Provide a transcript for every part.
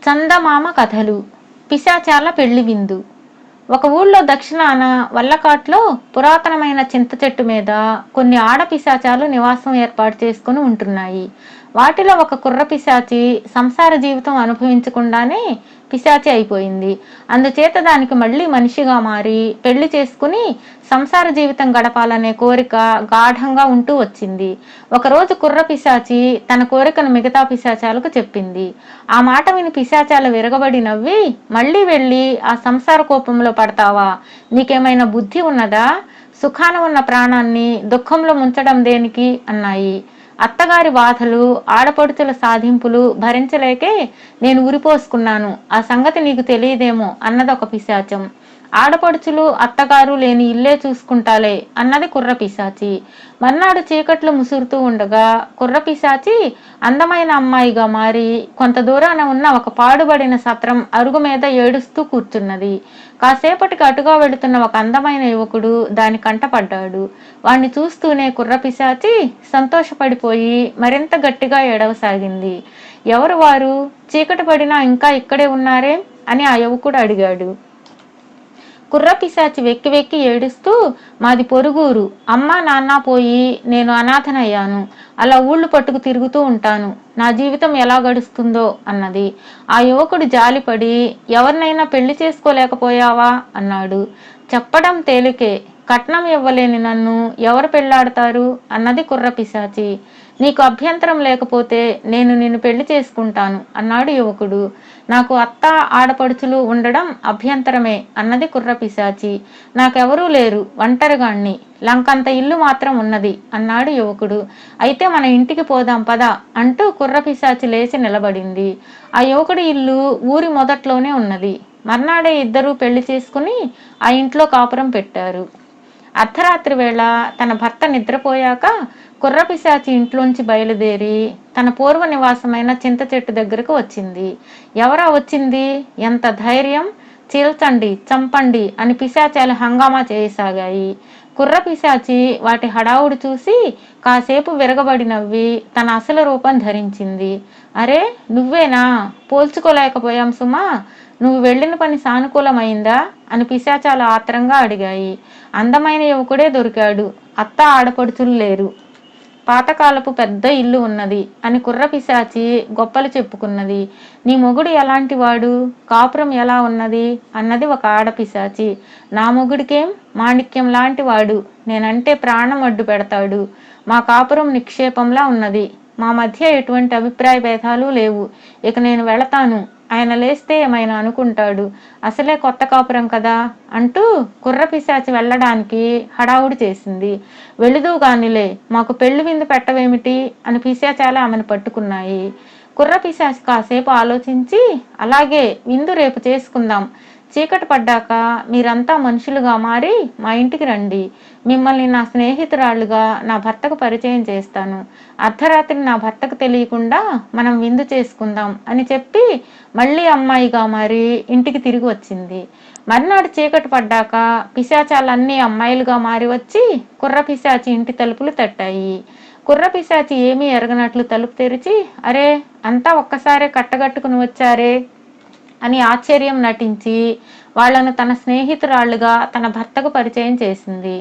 చందమామ కథలు. పిశాచాల పెళ్లి విందు. ఒక ఊళ్ళో దక్షిణాన వల్లకాట్లో పురాతనమైన చింత చెట్టు మీద కొన్ని ఆడ పిశాచాలు నివాసం ఏర్పాటు చేసుకుని ఉంటున్నాయి. వాటిలో ఒక కుర్ర పిశాచి సంసార జీవితం అనుభవించకుండానే పిశాచి అయిపోయింది. అందుచేత దానికి మళ్ళీ మనిషిగా మారి పెళ్లి చేసుకుని సంసార జీవితం గడపాలనే కోరిక గాఢంగా ఉంటూ వచ్చింది. ఒకరోజు కుర్ర పిశాచి తన కోరికను మిగతా పిశాచాలకు చెప్పింది. ఆ మాట విని పిశాచాలు విరగబడి నవ్వి, మళ్ళీ వెళ్ళి ఆ సంసార కోపంలో పడతావా? నీకేమైనా బుద్ధి ఉన్నదా? సుఖాన ఉన్న ప్రాణాన్ని దుఃఖంలో ముంచడం దేనికి అన్నాయి. అత్తగారి బాధలు, ఆడపడుచుల సాధింపులు భరించలేకే నేను ఉరిపోసుకున్నాను. ఆ సంగతి నీకు తెలియదేమో అన్నదొక పిశాచం. ఆడపడుచులు అత్తగారు లేని ఇల్లే చూసుకుంటాలే అన్నది కుర్ర పిశాచి. మర్నాడు చీకట్లు ముసురుతూ ఉండగా కుర్ర పిశాచి అందమైన అమ్మాయిగా మారి కొంత దూరాన ఉన్న ఒక పాడుబడిన సత్రం అరుగు మీద ఏడుస్తూ కూర్చున్నది. కాసేపటికి అటుగా వెళుతున్న ఒక అందమైన యువకుడు దాని కంటపడ్డాడు. వాణ్ణి చూస్తూనే కుర్ర పిశాచి సంతోషపడిపోయి మరింత గట్టిగా ఏడవసాగింది. ఎవరు వారు? చీకటి పడినా ఇంకా ఇక్కడే ఉన్నారే అని ఆ యువకుడు అడిగాడు. కుర్ర పిశాచి వెక్కి వెక్కి ఏడుస్తూ, మాది పొరుగురు, అమ్మ నాన్న పోయి నేను అనాథనయ్యాను. అలా ఊళ్ళు పట్టుకు తిరుగుతూ ఉంటాను. నా జీవితం ఎలా గడుస్తుందో అన్నది. ఆ యువకుడు జాలిపడి, ఎవరినైనా పెళ్లి చేసుకోలేకపోయావా అన్నాడు. చెప్పడం తేలికే, కట్నం ఇవ్వలేని నన్ను ఎవరు పెళ్లాడతారు అన్నది కుర్ర పిశాచి. నీకు అభ్యంతరం లేకపోతే నేను నిన్ను పెళ్లి చేసుకుంటాను అన్నాడు యువకుడు. నాకు అత్త ఆడపడుచులు ఉండడం అభ్యంతరమే అన్నది కుర్ర పిశాచి. నాకెవరూ లేరు, ఒంటరిగాణ్ణి, లంకంత ఇల్లు మాత్రం ఉన్నది అన్నాడు యువకుడు. అయితే మన ఇంటికి పోదాం పద అంటూ కుర్ర పిశాచి లేచి నిలబడింది. ఆ యువకుడి ఇల్లు ఊరి మొదట్లోనే ఉన్నది. మర్నాడే ఇద్దరూ పెళ్లి చేసుకుని ఆ ఇంట్లో కాపురం పెట్టారు. అర్ధరాత్రి వేళ తన భర్త నిద్రపోయాక కుర్ర పిశాచి ఇంట్లోంచి బయలుదేరి తన పూర్వ నివాసమైన చింత చెట్టు దగ్గరకు వచ్చింది. ఎవరా వచ్చింది? ఎంత ధైర్యం! చీల్చండి, చంపండి అని పిశాచాలు హంగామా చేయసాగాయి. కుర్ర పిశాచి వాటి హడావుడు చూసి కాసేపు విరగబడి నవ్వి తన అసలు రూపం ధరించింది. అరే, నువ్వేనా? పోల్చుకోలేకపోయాం సుమా. నువ్వు వెళ్ళిన పని సానుకూలమైందా అని పిశాచాలు ఆత్రంగా అడిగాయి. అందమైన యువకుడే దొరికాడు, అత్త ఆడపడుచులు లేరు, పాతకాలపు పెద్ద ఇల్లు ఉన్నది అని కుర్ర పిశాచి గొప్పలు చెప్పుకున్నది. నీ మొగుడు ఎలాంటి వాడు? కాపురం ఎలా ఉన్నది అన్నది ఒక ఆడపిశాచి. నా మొగుడికేం, మాణిక్యం లాంటి వాడు. నేనంటే ప్రాణం అడ్డు పెడతాడు. మా కాపురం నిక్షేపంలా ఉన్నది. మా మధ్య ఎటువంటి అభిప్రాయ భేదాలు లేవు. ఇక నేను వెళతాను. ఆయన లేస్తే ఏమైనా అనుకుంటాడు. అసలే కొత్త కాపురం కదా అంటూ కుర్ర పిశాచి వెళ్ళడానికి హడావుడి చేసింది. వెళుదువుగానిలే, మాకు పెళ్లి విందు పెట్టవేమిటి అని పిశాచాలు ఆమెను పట్టుకున్నాయి. కుర్ర పిశాచి కాసేపు ఆలోచించి, అలాగే, విందు రేపు చేసుకుందాం. చీకటి పడ్డాక మీరంతా మనుషులుగా మారి మా ఇంటికి రండి. మిమ్మల్ని నా స్నేహితురాళ్ళుగా నా భర్తకు పరిచయం చేస్తాను. అర్ధరాత్రి నా భర్తకు తెలియకుండా మనం విందు చేసుకుందాం అని చెప్పి మళ్ళీ అమ్మాయిగా మారి ఇంటికి తిరిగి వచ్చింది. మర్నాడు చీకటి పడ్డాక పిశాచాలన్నీ అమ్మాయిలుగా మారి వచ్చి కుర్ర పిశాచి ఇంటి తలుపులు తట్టాయి. కుర్ర పిశాచి ఏమీ ఎరగనట్లు తలుపు తెరిచి, అరే, అంతా ఒక్కసారే కట్టగట్టుకుని వచ్చారే అని ఆశ్చర్యం నటించి వాళ్లను తన స్నేహితురాళ్లుగా తన భర్తకు పరిచయం చేసింది.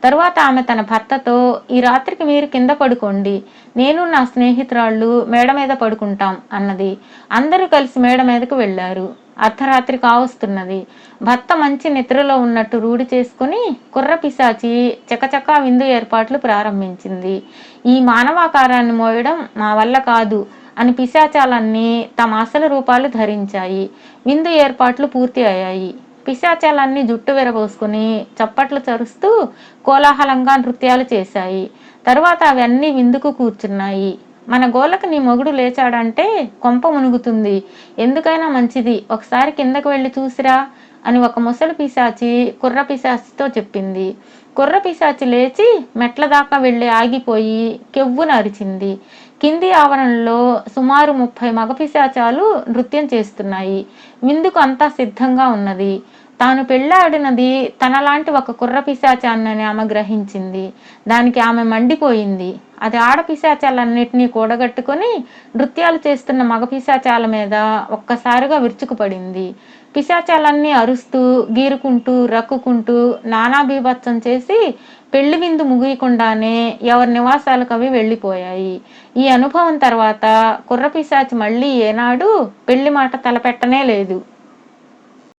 తరువాత ఆమె తన భర్తతో, ఈ రాత్రికి మీరు కింద పడుకోండి, నేను నా స్నేహితురాళ్ళు మేడ మీద పడుకుంటాం అన్నది. అందరూ కలిసి మేడ మీదకు వెళ్లారు. అర్ధరాత్రి కావస్తున్నది. భర్త మంచి నిద్రలో ఉన్నట్టు రూఢి చేసుకుని కుర్ర పిశాచి చకచకా విందు ఏర్పాట్లు ప్రారంభించింది. ఈ మానవాకారాన్ని మోయడం మా వల్ల కాదు అని పిశాచాలన్నీ తమ అసలు రూపాలు ధరించాయి. విందు ఏర్పాట్లు పూర్తి అయ్యాయి. పిశాచాలన్నీ జుట్టు విరబోసుకుని చప్పట్లు చరుస్తూ కోలాహలంగా నృత్యాలు చేశాయి. తరువాత అవన్నీ విందుకు కూర్చున్నాయి. మన గోలకు నీ మొగుడు లేచాడంటే కొంప మునుగుతుంది. ఎందుకైనా మంచిది ఒకసారి కిందకు వెళ్ళి చూసిరా అని ఒక ముసలి పిశాచి కుర్ర పిశాచితో చెప్పింది. కుర్ర పిశాచి లేచి మెట్ల దాకా వెళ్ళి ఆగిపోయి కెవ్వున అరిచింది. కింది ఆవరణలో సుమారు 30 మగ పిశాచాలు నృత్యం చేస్తున్నాయి. విందుకు అంతా సిద్ధంగా ఉన్నది. తాను పెళ్ళాడినది తనలాంటి ఒక కుర్ర పిశాచాన్నని ఆమె గ్రహించింది. దానికి ఆమె మండిపోయింది. అది ఆడపిశాచాలన్నిటినీ కూడగట్టుకొని నృత్యాలు చేస్తున్న మగ పిశాచాల మీద ఒక్కసారిగా విరుచుకుపడింది. పిశాచాలన్నీ అరుస్తూ, గీరుకుంటూ, రక్కుకుంటూ నానా బీభత్సం చేసి పెళ్లి విందు ముగియకుండానే ఎవరి నివాసాలకు అవి వెళ్ళిపోయాయి. ఈ అనుభవం తర్వాత కుర్ర పిశాచి మళ్ళీ ఏనాడు పెళ్లి మాట తలపెట్టనే లేదు.